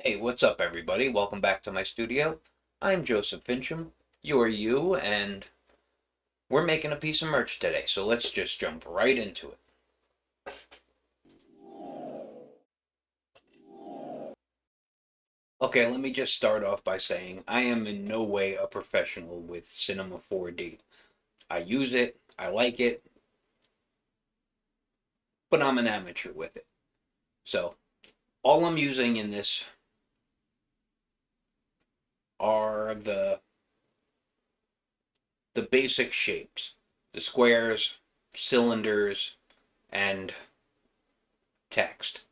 Hey, what's up, everybody? Welcome back to my studio. I'm Joseph Finchum. You're you, and we're making a piece of merch today, so let's just jump right into it. Okay, let me just start off by saying I am in no way a professional with Cinema 4D. I use it, I like it, but I'm an amateur with it. So, all I'm using in this are the basic shapes. The squares, cylinders, and text.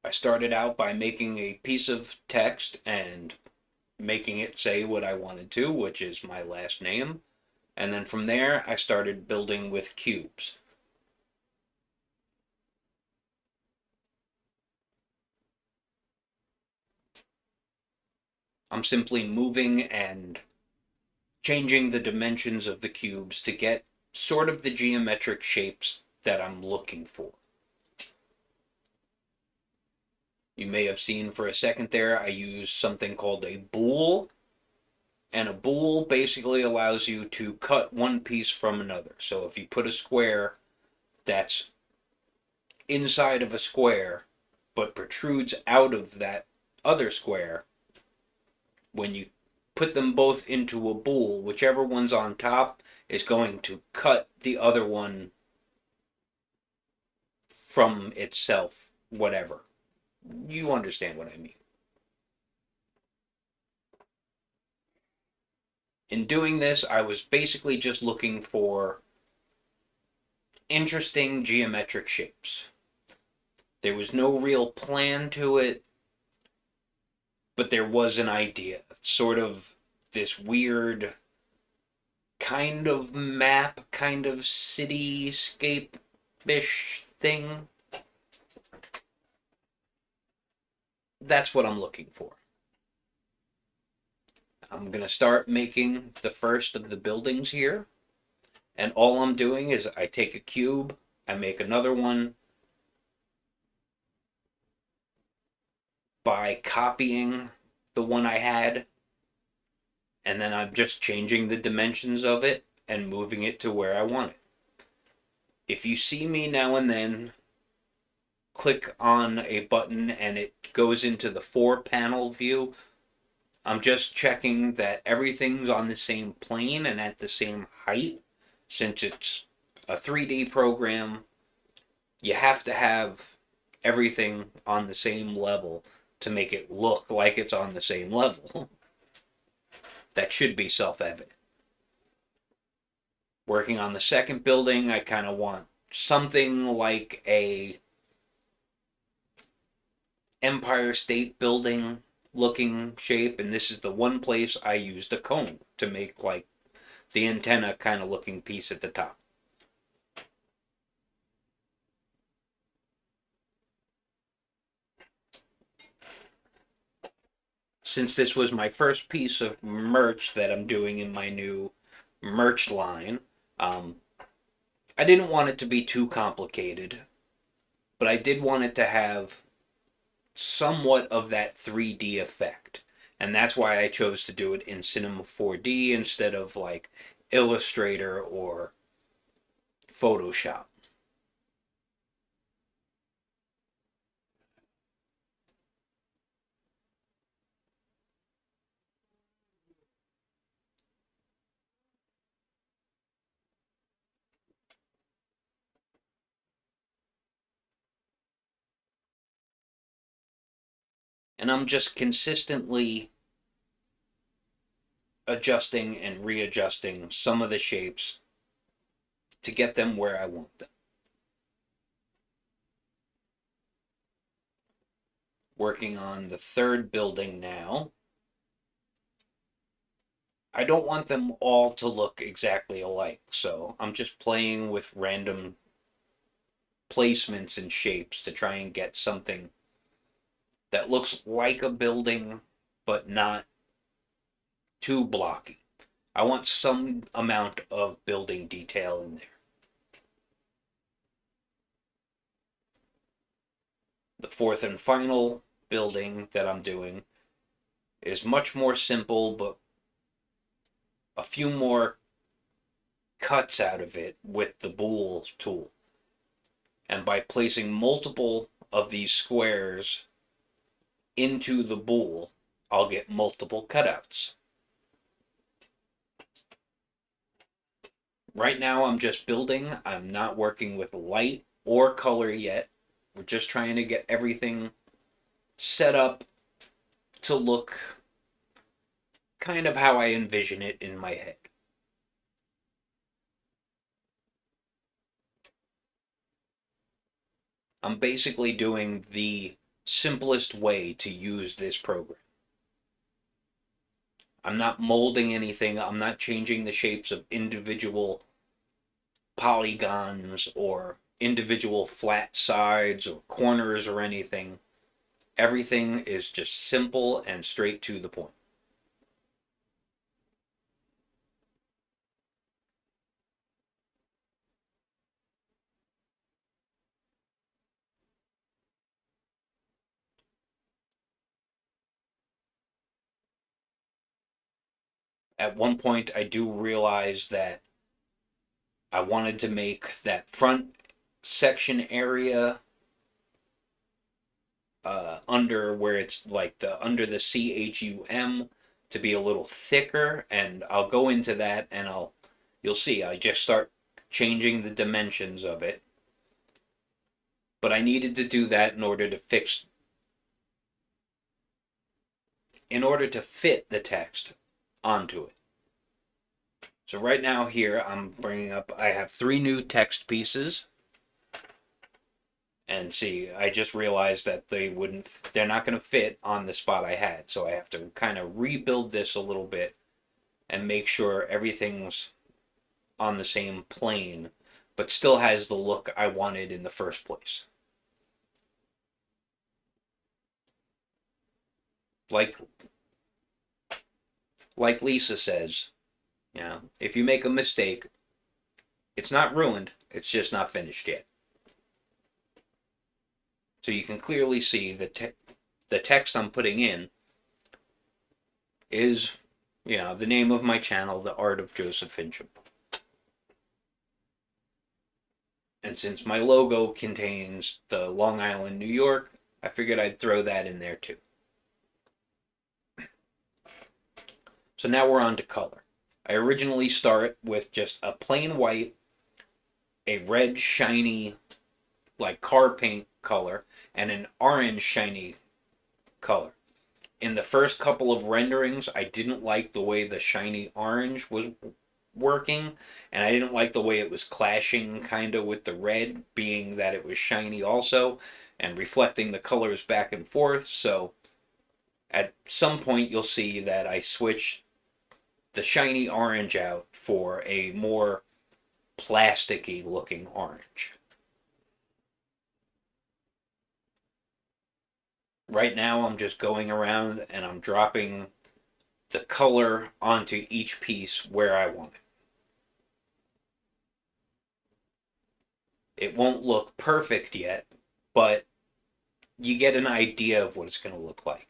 I started out by making a piece of text and making it say what I wanted to, which is my last name. And then from there, I started building with cubes. I'm simply moving and changing the dimensions of the cubes to get sort of the geometric shapes that I'm looking for. You may have seen for a second there, I used something called a bool. And a bool basically allows you to cut one piece from another. So if you put a square that's inside of a square but protrudes out of that other square, when you put them both into a bool, whichever one's on top is going to cut the other one from itself, whatever. You understand what I mean. In doing this, I was basically just looking for interesting geometric shapes. There was no real plan to it, but there was an idea. Sort of this weird kind of map, kind of cityscape-ish thing. That's what I'm looking for. I'm going to start making the first of the buildings here. And all I'm doing is I take a cube, I make another one by copying the one I had, and then I'm just changing the dimensions of it and moving it to where I want it. If you see me now and then click on a button and it goes into the 4-panel view, I'm just checking that everything's on the same plane and at the same height. Since it's a 3D program, you have to have everything on the same level to make it look like it's on the same level. That should be self-evident. Working on the second building, I kind of want something like a Empire State Building looking shape, and this is the one place I used a cone to make like the antenna kind of looking piece at the top. Since this was my first piece of merch that I'm doing in my new merch line, I didn't want it to be too complicated, but I did want it to have somewhat of that 3D effect. And that's why I chose to do it in Cinema 4D instead of like Illustrator or Photoshop. And I'm just consistently adjusting and readjusting some of the shapes to get them where I want them. Working on the third building now. I don't want them all to look exactly alike, so I'm just playing with random placements and shapes to try and get something that looks like a building but not too blocky. I want some amount of building detail in there. The fourth and final building that I'm doing is much more simple, but a few more cuts out of it with the bool tool. And by placing multiple of these squares into the bool, I'll get multiple cutouts. Right now I'm just building. I'm not working with light or color yet. We're just trying to get everything set up to look kind of how I envision it in my head. I'm basically doing the simplest way to use this program. I'm not molding anything. I'm not changing the shapes of individual polygons or individual flat sides or corners or anything. Everything is just simple and straight to the point. At one point, I do realize that I wanted to make that front section area under where it's like the under the CHUM to be a little thicker, and I'll go into that and you'll see I just start changing the dimensions of it. But I needed to do that in order to fit the text onto it. So right now here I have 3 new text pieces. And see, I just realized that they're not going to fit on the spot I had. So I have to kind of rebuild this a little bit and make sure everything's on the same plane, but still has the look I wanted in the first place. Like Lisa says, if you make a mistake, it's not ruined, it's just not finished yet. So you can clearly see the text I'm putting in is, the name of my channel, The Art of Joseph Finchum. And since my logo contains the Long Island, New York, I figured I'd throw that in there too. So now we're on to color. I originally start with just a plain white, a red shiny, like car paint color, and an orange shiny color. In the first couple of renderings, I didn't like the way the shiny orange was working, and I didn't like the way it was clashing kind of with the red, being that it was shiny also, and reflecting the colors back and forth. So at some point you'll see that I switch the shiny orange out for a more plasticky looking orange. Right now I'm just going around and I'm dropping the color onto each piece where I want it. It won't look perfect yet, but you get an idea of what it's going to look like.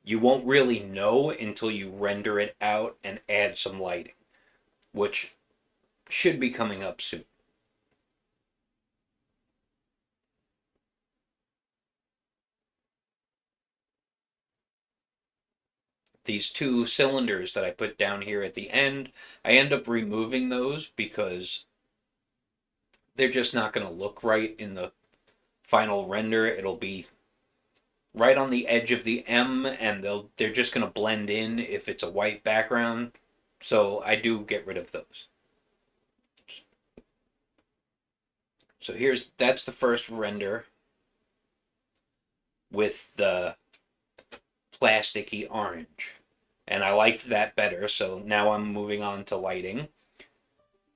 You won't really know until you render it out and add some lighting, which should be coming up soon. These 2 cylinders that I put down here at the end, I end up removing those because they're just not going to look right in the final render. It'll be right on the edge of the M, and they're just going to blend in if it's a white background. So I do get rid of those. So that's the first render with the plasticky orange. And I liked that better, so now I'm moving on to lighting.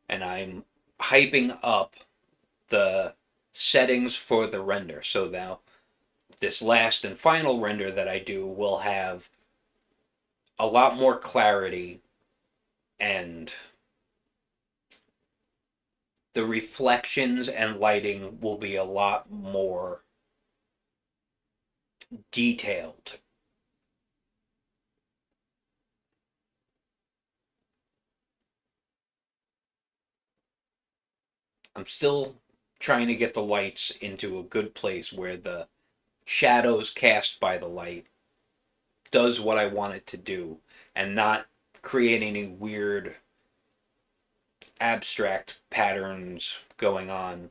And I'm hyping up the settings for the render. So now this last and final render that I do will have a lot more clarity, and the reflections and lighting will be a lot more detailed. I'm still trying to get the lights into a good place where the shadows cast by the light does what I want it to do and not create any weird abstract patterns going on.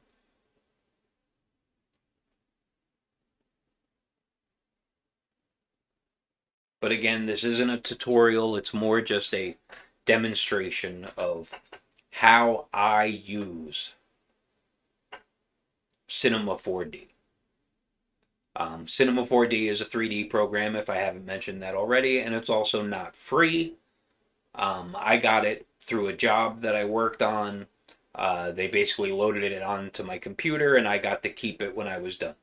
But again, this isn't a tutorial, it's more just a demonstration of how I use Cinema 4D. Cinema 4D is a 3D program, if I haven't mentioned that already, and it's also not free. I got it through a job that I worked on. They basically loaded it onto my computer, and I got to keep it when I was done.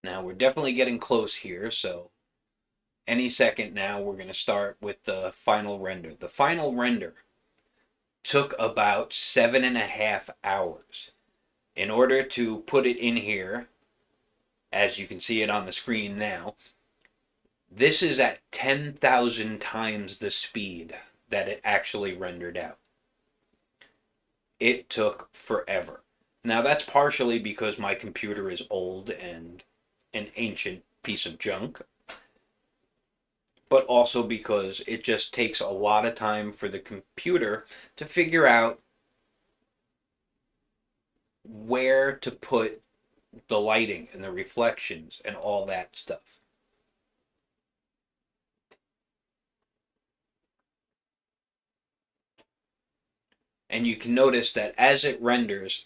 Now we're definitely getting close here, so any second now we're going to start with the final render. The final render took about 7.5 hours. In order to put it in here, as you can see it on the screen now, this is at 10,000 times the speed that it actually rendered out. It took forever. Now that's partially because my computer is old and an ancient piece of junk, but also because it just takes a lot of time for the computer to figure out where to put the lighting and the reflections and all that stuff. And you can notice that as it renders,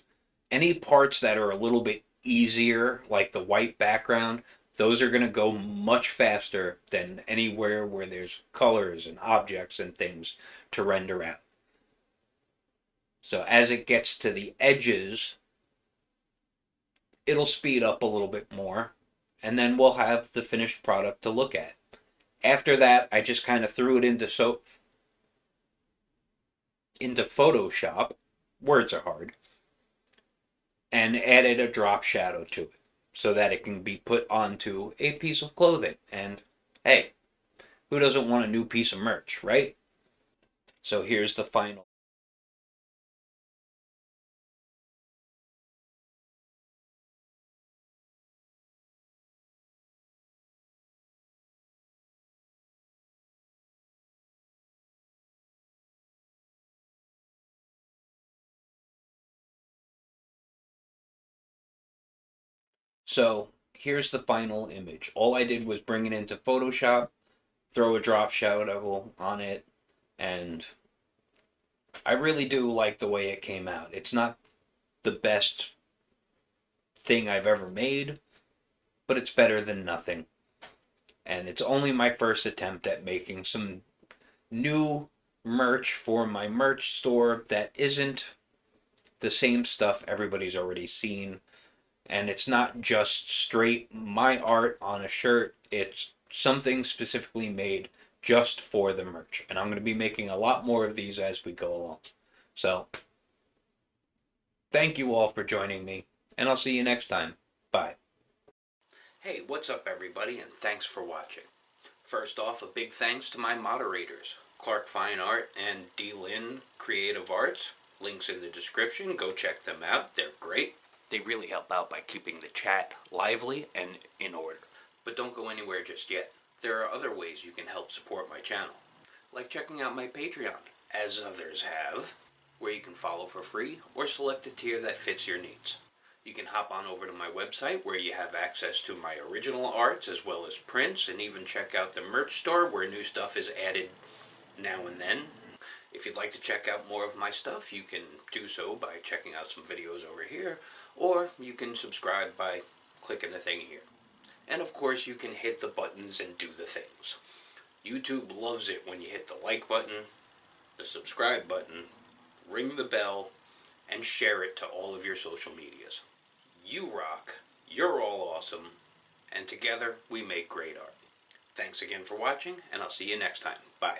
any parts that are a little bit easier, like the white background, those are going to go much faster than anywhere where there's colors and objects and things to render out. So as it gets to the edges, it'll speed up a little bit more, and then we'll have the finished product to look at. After that, I just kind of threw it into Photoshop, words are hard, and added a drop shadow to it so that it can be put onto a piece of clothing. And hey, who doesn't want a new piece of merch, right? So here's the final. So here's the final image. All I did was bring it into Photoshop, throw a drop shadow on it, and I really do like the way it came out. It's not the best thing I've ever made, but it's better than nothing. And it's only my first attempt at making some new merch for my merch store that isn't the same stuff everybody's already seen. And it's not just straight my art on a shirt, it's something specifically made just for the merch. And I'm going to be making a lot more of these as we go along. So, thank you all for joining me, and I'll see you next time. Bye. Hey, what's up, everybody, and thanks for watching. First off, a big thanks to my moderators, Lachri Fine Art and Lynn Creative Arts. Links in the description. Go check them out. They're great. They really help out by keeping the chat lively and in order. But don't go anywhere just yet. There are other ways you can help support my channel, like checking out my Patreon, as others have, where you can follow for free or select a tier that fits your needs. You can hop on over to my website where you have access to my original arts as well as prints, and even check out the merch store where new stuff is added now and then. If you'd like to check out more of my stuff, you can do so by checking out some videos over here, or you can subscribe by clicking the thing here. And of course, you can hit the buttons and do the things. YouTube loves it when you hit the like button, the subscribe button, ring the bell, and share it to all of your social medias. You rock, you're all awesome, and together we make great art. Thanks again for watching, and I'll see you next time. Bye.